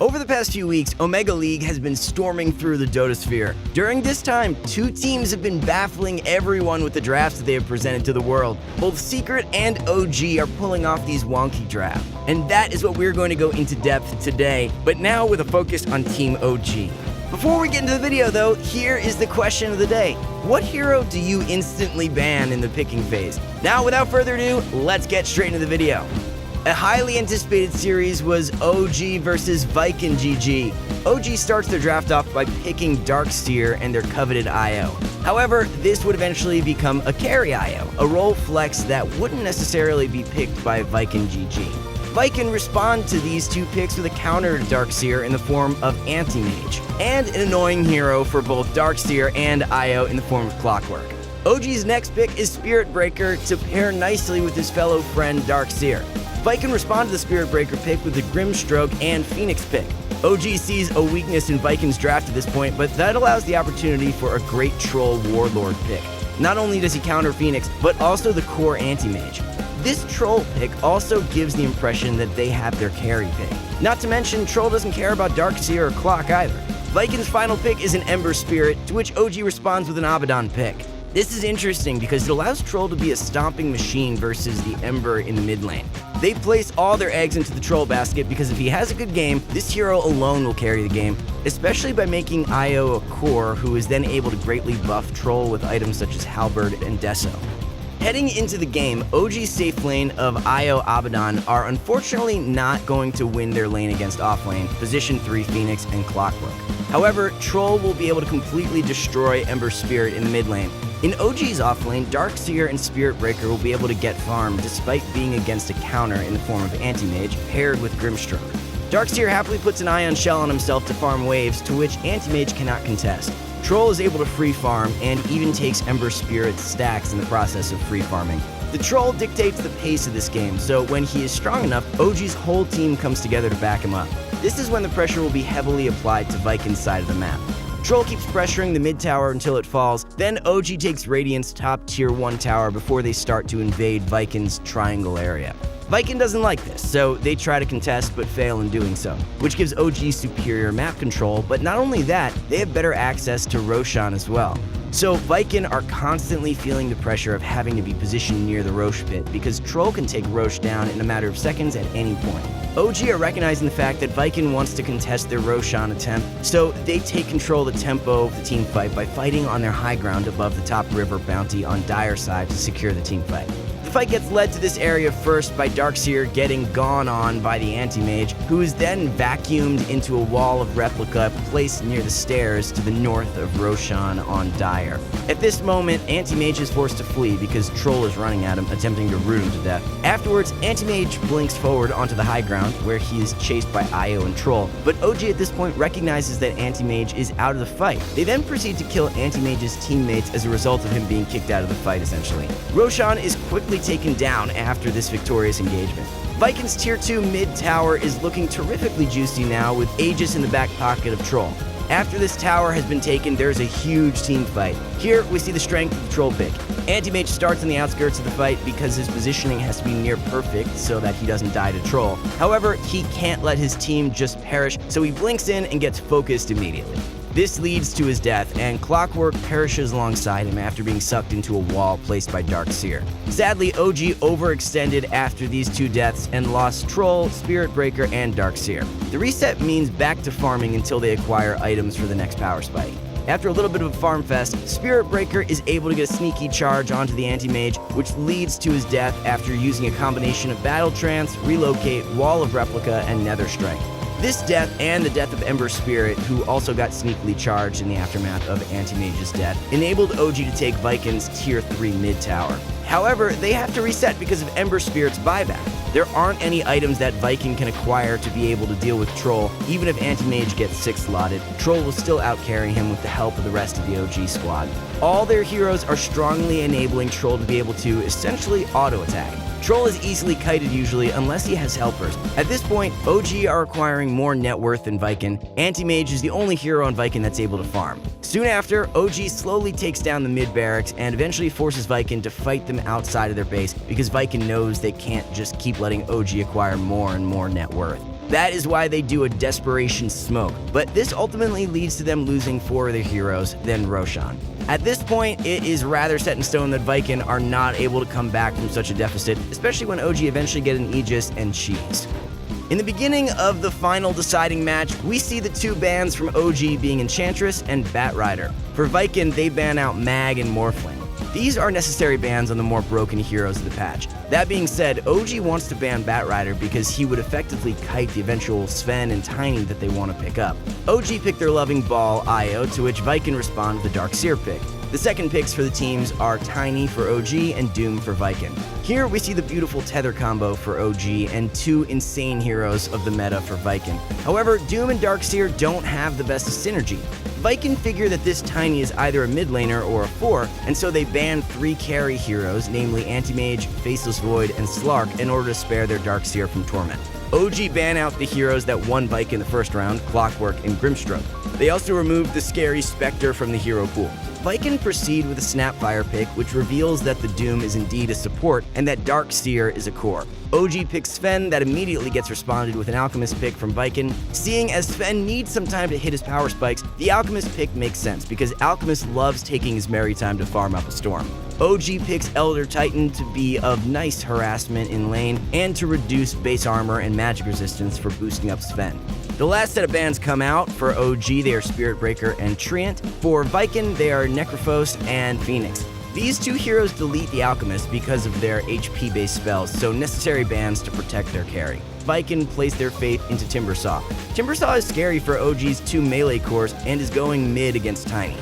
Over the past few weeks, Omega League has been storming through the Dota sphere. During this time, two teams have been baffling everyone with the drafts that they have presented to the world. Both Secret and OG are pulling off these wonky drafts. And that is what we're going to go into depth today, but now with a focus on Team OG. Before we get into the video though, here is the question of the day. What hero do you instantly ban in the picking phase? Now without further ado, let's get straight into the video. A highly anticipated series was OG versus Viking GG. OG starts their draft off by picking Darkseer and their coveted IO. However, this would eventually become a carry IO, a role flex that wouldn't necessarily be picked by Viking GG. Viking respond to these two picks with a counter to Darkseer in the form of Anti-Mage, and an annoying hero for both Darkseer and IO in the form of Clockwork. OG's next pick is Spirit Breaker to pair nicely with his fellow friend Darkseer. Viking respond to the Spirit Breaker pick with the Grimstroke and Phoenix pick. OG sees a weakness in Viking's draft at this point, but that allows the opportunity for a great Troll Warlord pick. Not only does he counter Phoenix, but also the core Anti-Mage. This Troll pick also gives the impression that they have their carry pick. Not to mention, Troll doesn't care about Darkseer or Clock either. Viking's final pick is an Ember Spirit, to which OG responds with an Abaddon pick. This is interesting because it allows Troll to be a stomping machine versus the Ember in the mid lane. They place all their eggs into the Troll basket because if he has a good game, this hero alone will carry the game, especially by making IO a core who is then able to greatly buff Troll with items such as Halberd and Deso. Heading into the game, OG's safe lane of IO Abaddon are unfortunately not going to win their lane against offlane, position 3 Phoenix and Clockwork. However, Troll will be able to completely destroy Ember Spirit in the mid lane. In OG's offlane, Darkseer and Spirit Breaker will be able to get farm despite being against a counter in the form of Anti-Mage paired with Grimstroke. Darkseer happily puts an Ion Shell on himself to farm waves, to which Anti-Mage cannot contest. Troll is able to free farm and even takes Ember Spirit stacks in the process of free farming. The Troll dictates the pace of this game, so when he is strong enough, OG's whole team comes together to back him up. This is when the pressure will be heavily applied to Viking's side of the map. Troll keeps pressuring the mid tower until it falls, then OG takes Radiant's top tier 1 tower before they start to invade Viking's triangle area. Viking doesn't like this, so they try to contest but fail in doing so, which gives OG superior map control, but not only that, they have better access to Roshan as well. So Viking are constantly feeling the pressure of having to be positioned near the Rosh pit because Troll can take Rosh down in a matter of seconds at any point. OG are recognizing the fact that Viking wants to contest their Roshan attempt, so they take control of the tempo of the team fight by fighting on their high ground above the top river bounty on Dire side to secure the team fight. The fight gets led to this area first by Darkseer getting gone on by the Anti-Mage, who is then vacuumed into a wall of replica placed near the stairs to the north of Roshan on Dire. At this moment, Anti-Mage is forced to flee because Troll is running at him, attempting to root him to death. Afterwards, Anti-Mage blinks forward onto the high ground, where he is chased by IO and Troll, but OG at this point recognizes that Anti-Mage is out of the fight. They then proceed to kill Anti-Mage's teammates as a result of him being kicked out of the fight, essentially. Roshan is quickly taken down after this victorious engagement. Viking's tier 2 mid tower is looking terrifically juicy now with Aegis in the back pocket of Troll. After this tower has been taken, there's a huge team fight. Here, we see the strength of the Troll pick. Anti-Mage starts on the outskirts of the fight because his positioning has to be near perfect so that he doesn't die to Troll. However, he can't let his team just perish, so he blinks in and gets focused immediately. This leads to his death, and Clockwork perishes alongside him after being sucked into a wall placed by Darkseer. Sadly, OG overextended after these two deaths and lost Troll, Spirit Breaker, and Darkseer. The reset means back to farming until they acquire items for the next power spike. After a little bit of a farm fest, Spirit Breaker is able to get a sneaky charge onto the Anti-Mage, which leads to his death after using a combination of Battle Trance, Relocate, Wall of Replica, and Nether Strike. This death and the death of Ember Spirit, who also got sneakily charged in the aftermath of Anti-Mage's death, enabled OG to take Viking's tier 3 mid tower. However, they have to reset because of Ember Spirit's buyback. There aren't any items that Viking can acquire to be able to deal with Troll. Even if Anti-Mage gets 6 slotted, Troll will still outcarry him with the help of the rest of the OG squad. All their heroes are strongly enabling Troll to be able to essentially auto-attack. Troll is easily kited usually unless he has helpers. At this point, OG are acquiring more net worth than Viking. Anti-Mage is the only hero on Viking that's able to farm. Soon after, OG slowly takes down the mid barracks and eventually forces Viking to fight them outside of their base because Viking knows they can't just keep letting OG acquire more and more net worth. That is why they do a desperation smoke, but this ultimately leads to them losing 4 of their heroes, then Roshan. At this point, it is rather set in stone that Viking are not able to come back from such a deficit, especially when OG eventually get an Aegis and Cheese. In the beginning of the final deciding match, we see the 2 bans from OG being Enchantress and Batrider. For Viking, they ban out Mag and Morphling. These are necessary bans on the more broken heroes of the patch. That being said, OG wants to ban Batrider because he would effectively kite the eventual Sven and Tiny that they want to pick up. OG picked their loving ball, Io, to which Viking respond with the Darkseer pick. The second picks for the teams are Tiny for OG and Doom for Viking. Here we see the beautiful tether combo for OG and 2 insane heroes of the meta for Viking. However, Doom and Darkseer don't have the best of synergy. Viking figure that this Tiny is either a mid laner or a 4, and so they ban 3 carry heroes, namely Anti-Mage, Faceless Void, and Slark, in order to spare their Darkseer from Torment. OG ban out the heroes that won Viking in the first round, Clockwork and Grimstroke. They also removed the scary Spectre from the hero pool. Viking proceed with a Snapfire pick, which reveals that the Doom is indeed a support and that Darkseer is a core. OG picks Sven, that immediately gets responded with an Alchemist pick from Viking. Seeing as Sven needs some time to hit his power spikes, the Alchemist pick makes sense because Alchemist loves taking his merry time to farm up a storm. OG picks Elder Titan to be of nice harassment in lane and to reduce base armor and magic resistance for boosting up Sven. The last set of bans come out. For OG, they are Spirit Breaker and Treant. For Viking, they are Necrophos and Phoenix. These 2 heroes delete the Alchemist because of their HP-based spells, so necessary bans to protect their carry. Viking place their faith into Timbersaw. Timbersaw is scary for OG's 2 melee cores and is going mid against Tiny.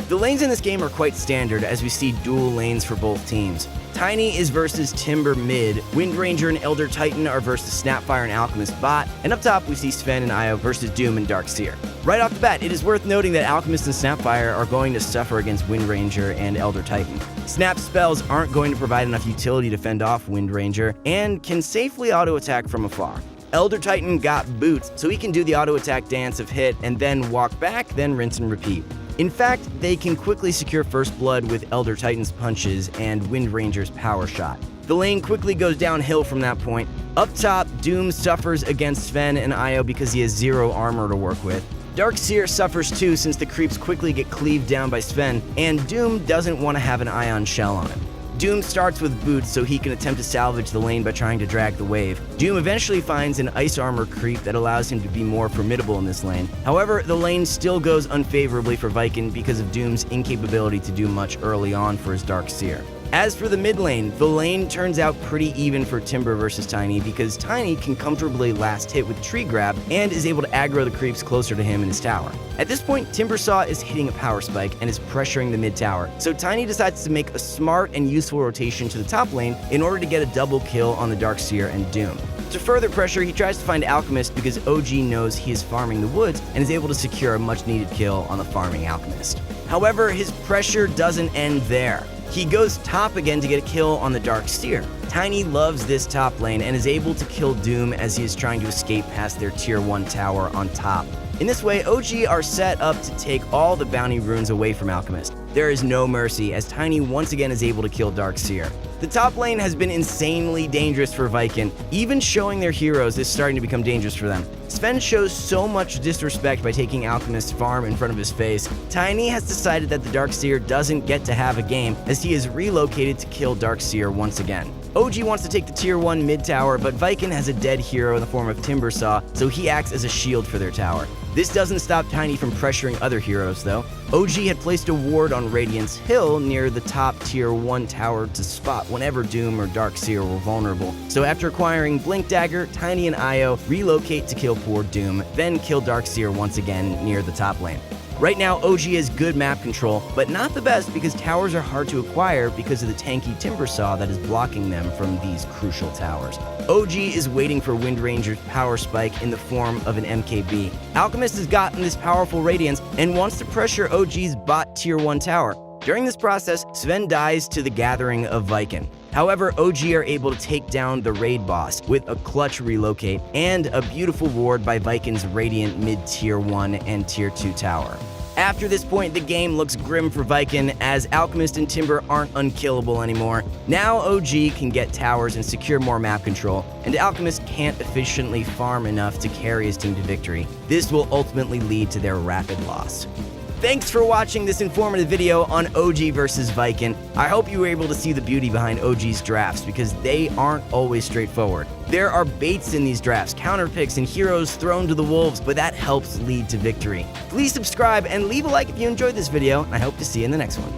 The lanes in this game are quite standard as we see dual lanes for both teams. Tiny is versus Timber mid, Windranger and Elder Titan are versus Snapfire and Alchemist bot, and up top we see Sven and Io versus Doom and Darkseer. Right off the bat, it is worth noting that Alchemist and Snapfire are going to suffer against Windranger and Elder Titan. Snap spells aren't going to provide enough utility to fend off Windranger, and can safely auto-attack from afar. Elder Titan got boots, so he can do the auto-attack dance of hit and then walk back, then rinse and repeat. In fact, they can quickly secure first blood with Elder Titan's punches and Windranger's power shot. The lane quickly goes downhill from that point. Up top, Doom suffers against Sven and Io because he has 0 armor to work with. Darkseer suffers too since the creeps quickly get cleaved down by Sven, and Doom doesn't want to have an ion shell on him. Doom starts with boots so he can attempt to salvage the lane by trying to drag the wave. Doom eventually finds an ice armor creep that allows him to be more formidable in this lane. However, the lane still goes unfavorably for Viking because of Doom's incapability to do much early on for his Darkseer. As for the mid lane, the lane turns out pretty even for Timber versus Tiny because Tiny can comfortably last hit with Tree Grab and is able to aggro the creeps closer to him in his tower. At this point, Timbersaw is hitting a power spike and is pressuring the mid tower, so Tiny decides to make a smart and useful rotation to the top lane in order to get a double kill on the Darkseer and Doom. To further pressure, he tries to find Alchemist because OG knows he is farming the woods and is able to secure a much needed kill on the farming Alchemist. However, his pressure doesn't end there. He goes top again to get a kill on the Darkseer. Tiny loves this top lane and is able to kill Doom as he is trying to escape past their tier 1 tower on top. In this way, OG are set up to take all the bounty runes away from Alchemist. There is no mercy as Tiny once again is able to kill Darkseer. The top lane has been insanely dangerous for Viking. Even showing their heroes is starting to become dangerous for them. Sven shows so much disrespect by taking Alchemist's farm in front of his face. Tiny has decided that the Darkseer doesn't get to have a game as he is relocated to kill Darkseer once again. OG wants to take the tier 1 mid tower, but Viking has a dead hero in the form of Timbersaw, so he acts as a shield for their tower. This doesn't stop Tiny from pressuring other heroes though. OG had placed a ward on Radiance Hill near the top tier 1 tower to spot whenever Doom or Darkseer were vulnerable. So after acquiring Blink Dagger, Tiny and Io relocate to kill poor Doom, then kill Darkseer once again near the top lane. Right now, OG has good map control, but not the best because towers are hard to acquire because of the tanky Timbersaw that is blocking them from these crucial towers. OG is waiting for Windranger's power spike in the form of an MKB. Alchemist has gotten this powerful Radiance and wants to pressure OG's bot tier 1 tower. During this process, Sven dies to the gathering of Viking. However, OG are able to take down the raid boss with a clutch relocate and a beautiful ward by Viking's Radiant mid-tier 1 and tier 2 tower. After this point, the game looks grim for Viking as Alchemist and Timber aren't unkillable anymore. Now OG can get towers and secure more map control, and Alchemist can't efficiently farm enough to carry his team to victory. This will ultimately lead to their rapid loss. Thanks for watching this informative video on OG versus Viking. I hope you were able to see the beauty behind OG's drafts because they aren't always straightforward. There are baits in these drafts, counter picks, and heroes thrown to the wolves, but that helps lead to victory. Please subscribe and leave a like if you enjoyed this video, and I hope to see you in the next one.